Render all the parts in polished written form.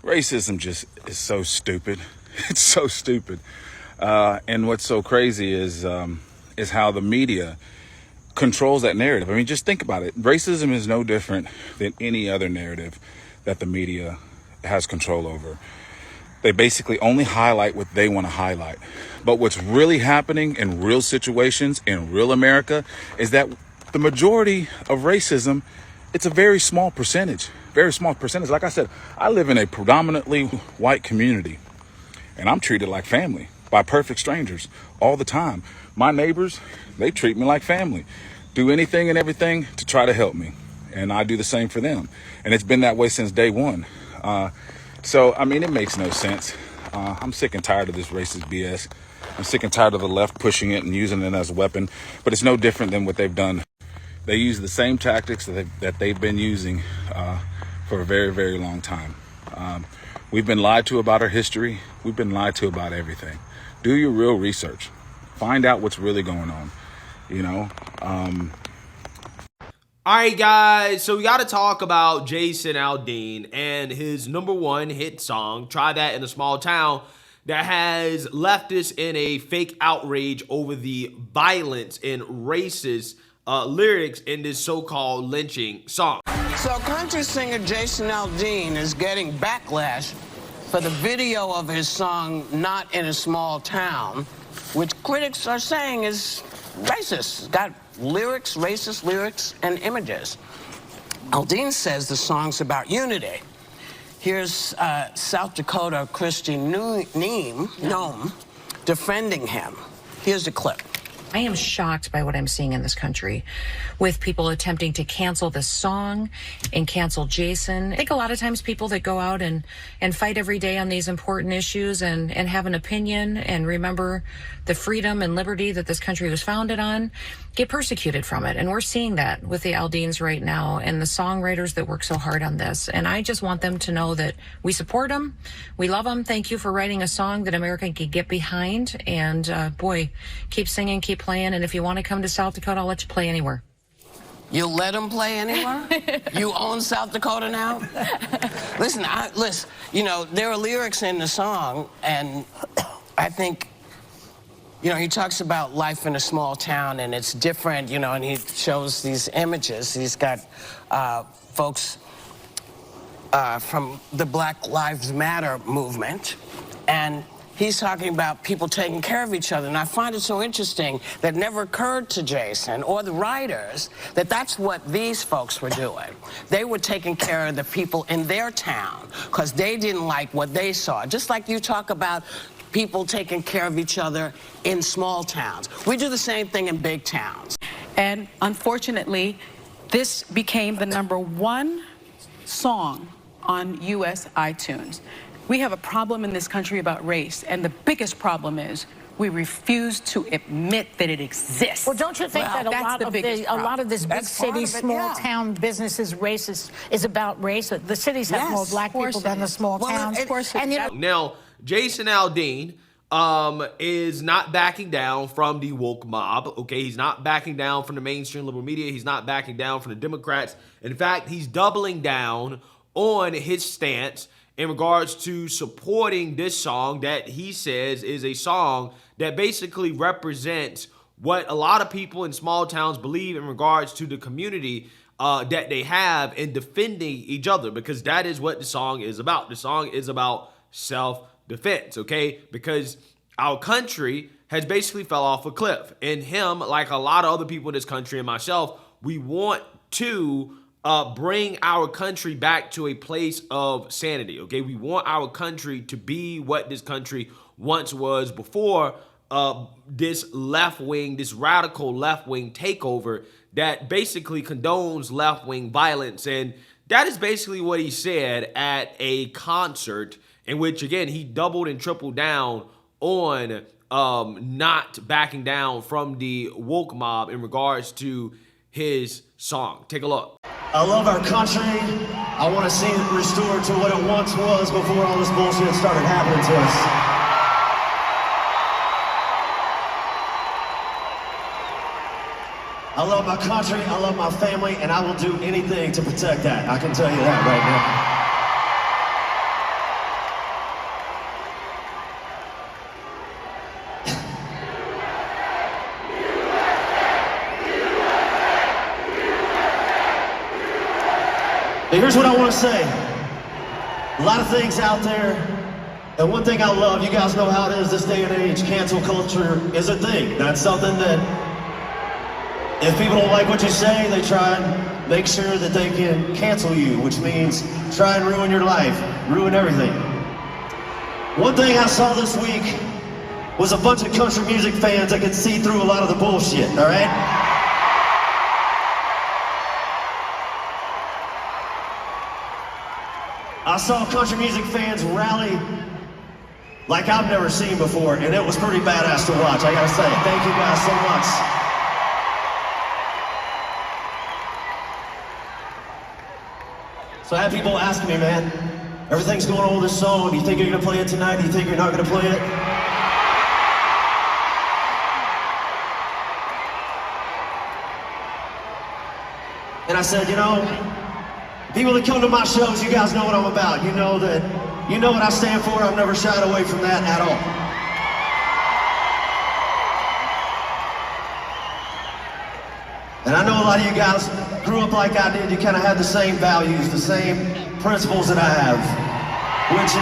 racism just is so stupid. It's so stupid. And what's so crazy is how the media controls that narrative. I mean, just think about it. Racism is no different than any other narrative that the media has control over. They basically only highlight what they want to highlight. But what's really happening in real situations in real America is that the majority of racism, it's a very small percentage. Very small percentage. Like I said, I live in a predominantly white community, and I'm treated like family by perfect strangers all the time. My neighbors, they treat me like family, do anything and everything to try to help me. And I do the same for them. And it's been that way since day one. So, I mean, it makes no sense. I'm sick and tired of this racist BS. I'm sick and tired of the left pushing it and using it as a weapon. But it's no different than what they've done. They use the same tactics that they've been using for a very, very long time. We've been lied to about our history. We've been lied to about everything. Do your real research. Find out what's really going on, you know? All right, guys, so we got to talk about Jason Aldean and his #1 hit song, Try That in a Small Town, that has leftists in a fake outrage over the violence and racist lyrics in this so-called lynching song. So country singer Jason Aldean is getting backlash for the video of his song, Not in a Small Town, which critics are saying is racist. It's got lyrics, racist lyrics, and images. Aldean says the song's about unity. Here's South Dakota Christian Nome defending him. Here's the clip. I am shocked by what I'm seeing in this country with people attempting to cancel this song and cancel Jason. I think a lot of times people that go out and fight every day on these important issues and have an opinion and remember the freedom and liberty that this country was founded on get persecuted from it. And we're seeing that with the Aldeans right now and the songwriters that work so hard on this. And I just want them to know that we support them. We love them. Thank you for writing a song that America can get behind. And boy, keep singing, keep playing. And if you want to come to South Dakota, I'll let you play anywhere. You'll let him play anywhere? You own South Dakota now? Listen, you know, there are lyrics in the song, and I think, you know, he talks about life in a small town, and it's different, you know, and he shows these images. He's got folks from the Black Lives Matter movement, and he's talking about people taking care of each other. And I find it so interesting that it never occurred to Jason or the writers that that's what these folks were doing. They were taking care of the people in their town because they didn't like what they saw. Just like you talk about people taking care of each other in small towns. We do the same thing in big towns. And unfortunately, this became the #1 song on US iTunes. We have a problem in this country about race, and the biggest problem is we refuse to admit that it exists. Well, don't you think that a lot of this big city, small town businesses racist is about race? The cities have more black people than the small towns. Of course. And now, Jason Aldean is not backing down from the woke mob, okay? He's not backing down from the mainstream liberal media. He's not backing down from the Democrats. In fact, he's doubling down on his stance in regards to supporting this song that he says is a song that basically represents what a lot of people in small towns believe in regards to the community that they have in defending each other, because that is what the song is about. The song is about self-defense, okay? Because our country has basically fell off a cliff. And him, like a lot of other people in this country and myself, we want to bring our country back to a place of sanity, okay? We want our country to be what this country once was before this left-wing, this radical left-wing takeover that basically condones left-wing violence. And that is basically what he said at a concert in which, again, he doubled and tripled down on not backing down from the woke mob in regards to his song. Take a look. I love our country. I want to see it restored to what it once was before all this bullshit started happening to us. I love my country, I love my family, and I will do anything to protect that. I can tell you that right here's what I want to say. A lot of things out there, and one thing I love, you guys know how it is this day and age, cancel culture is a thing. That's something that if people don't like what you say, they try and make sure that they can cancel you, which means try and ruin your life, ruin everything. One thing I saw this week was a bunch of country music fans that could see through a lot of the bullshit, all right? I saw country music fans rally like I've never seen before, and it was pretty badass to watch, I gotta say. Thank you guys so much. So I had people asking me, man, everything's going on with this song. Do you think you're gonna play it tonight? Do you think you're not gonna play it? And I said, you know, people that come to my shows, you guys know what I'm about. You know what I stand for. I've never shied away from that at all. And I know a lot of you guys grew up like I did. You kind of had the same values, the same principles that I have, which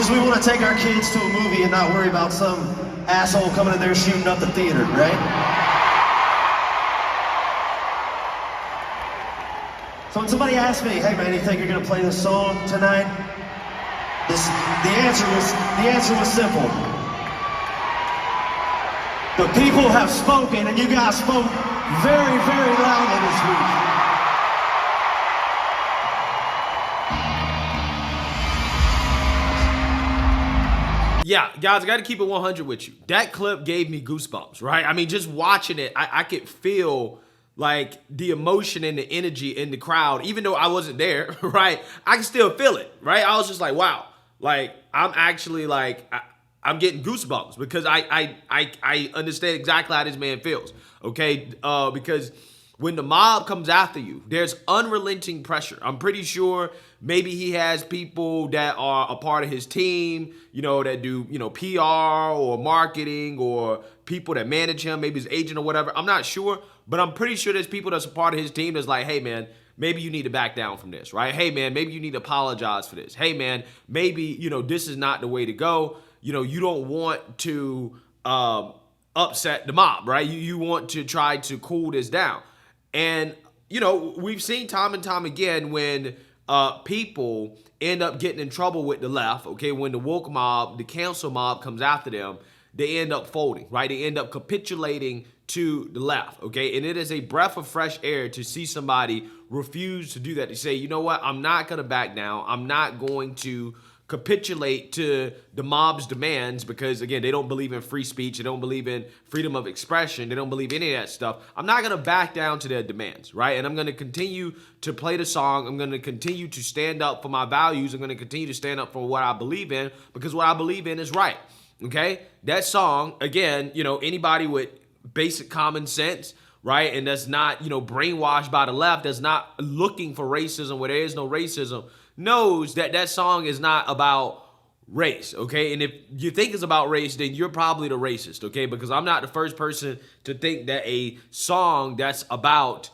is we want to take our kids to a movie and not worry about some asshole coming in there shooting up the theater, right? So when somebody asks me, hey man, you think you're gonna play this song tonight? The answer was simple. The people have spoken, and you guys spoke very, very loudly this week. Yeah, guys, I got to keep it 100 with you. That clip gave me goosebumps, right? I mean, just watching it, I could feel like the emotion and the energy in the crowd, even though I wasn't there, right? I can still feel it, right? I was just like, wow, like I'm actually like, I'm getting goosebumps because I understand exactly how this man feels, okay? Because when the mob comes after you, there's unrelenting pressure. I'm pretty sure maybe he has people that are a part of his team, you know, that do, you know, PR or marketing or people that manage him, maybe his agent or whatever. I'm not sure, but I'm pretty sure there's people that's a part of his team that's like, hey, man, maybe you need to back down from this, right? Hey, man, maybe you need to apologize for this. Hey, man, maybe, you know, this is not the way to go. You know, you don't want to upset the mob, right? You want to try to cool this down. And, you know, we've seen time and time again when people end up getting in trouble with the left, okay, when the woke mob, the cancel mob comes after them, they end up folding, right? They end up capitulating to the left, okay? And it is a breath of fresh air to see somebody refuse to do that, to say, you know what, I'm not going to back down. I'm not going to capitulate to the mob's demands because, again, they don't believe in free speech. They don't believe in freedom of expression. They don't believe any of that stuff. I'm not going to back down to their demands, right? And I'm going to continue to play the song. I'm going to continue to stand up for my values. I'm going to continue to stand up for what I believe in because what I believe in is right, okay? That song, again, you know, anybody with basic common sense, right, and that's not, you know, brainwashed by the left, that's not looking for racism where there is no racism, knows that that song is not about race, okay? And if you think it's about race, then you're probably the racist, okay? Because I'm not the first person to think that a song that's about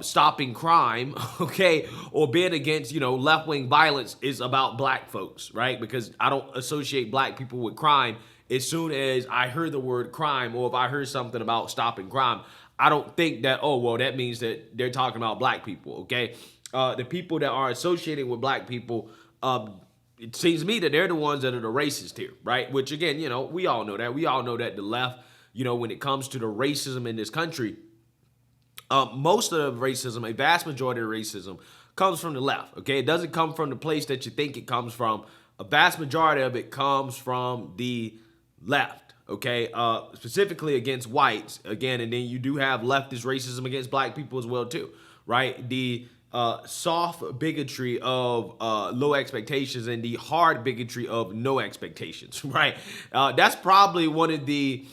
stopping crime, okay, or being against, you know, left-wing violence is about black folks, right? Because I don't associate black people with crime. As soon as I heard the word crime or if I heard something about stopping crime, I don't think that, oh, well, that means that they're talking about black people, okay? The people that are associated with black people, it seems to me that they're the ones that are the racist here, right? Which, again, you know, we all know that. We all know that the left, you know, when it comes to the racism in this country, most of the racism, a vast majority of racism, comes from the left, okay? It doesn't come from the place that you think it comes from. A vast majority of it comes from the left, okay? Specifically against whites, again, and then you do have leftist racism against black people as well, too, right? The soft bigotry of low expectations and the hard bigotry of no expectations, right? That's probably one of the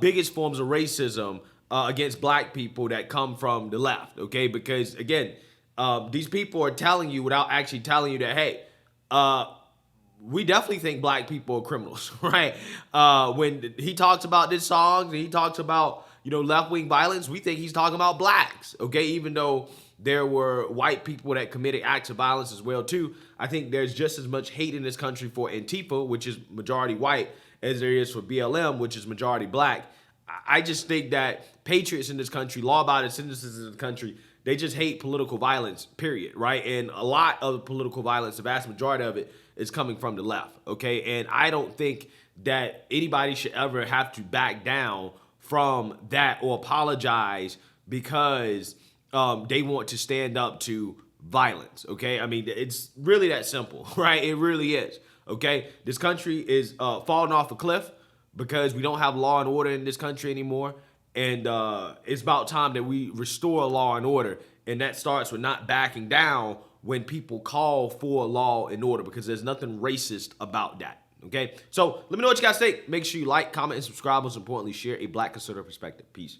biggest forms of racism against black people that come from the left, okay? Because, again, these people are telling you without actually telling you that, hey, we definitely think black people are criminals, right? When he talks about this song, and he talks about, you know, left-wing violence, we think he's talking about blacks, okay? Even though there were white people that committed acts of violence as well too. I think there's just as much hate in this country for Antifa, which is majority white, as there is for BLM, which is majority black. I just think that patriots in this country, law-abiding citizens in the country, they just hate political violence, period, right? And a lot of political violence, the vast majority of it, is coming from the left, okay? And I don't think that anybody should ever have to back down from that or apologize because they want to stand up to violence, okay? I mean, it's really that simple, right? It really is, okay? This country is falling off a cliff because we don't have law and order in this country anymore. And it's about time that we restore law and order. And that starts with not backing down when people call for law and order, because there's nothing racist about that. Okay, so let me know what you guys think. Make sure you like, comment, and subscribe. Most importantly, share a Black conservative perspective. Peace.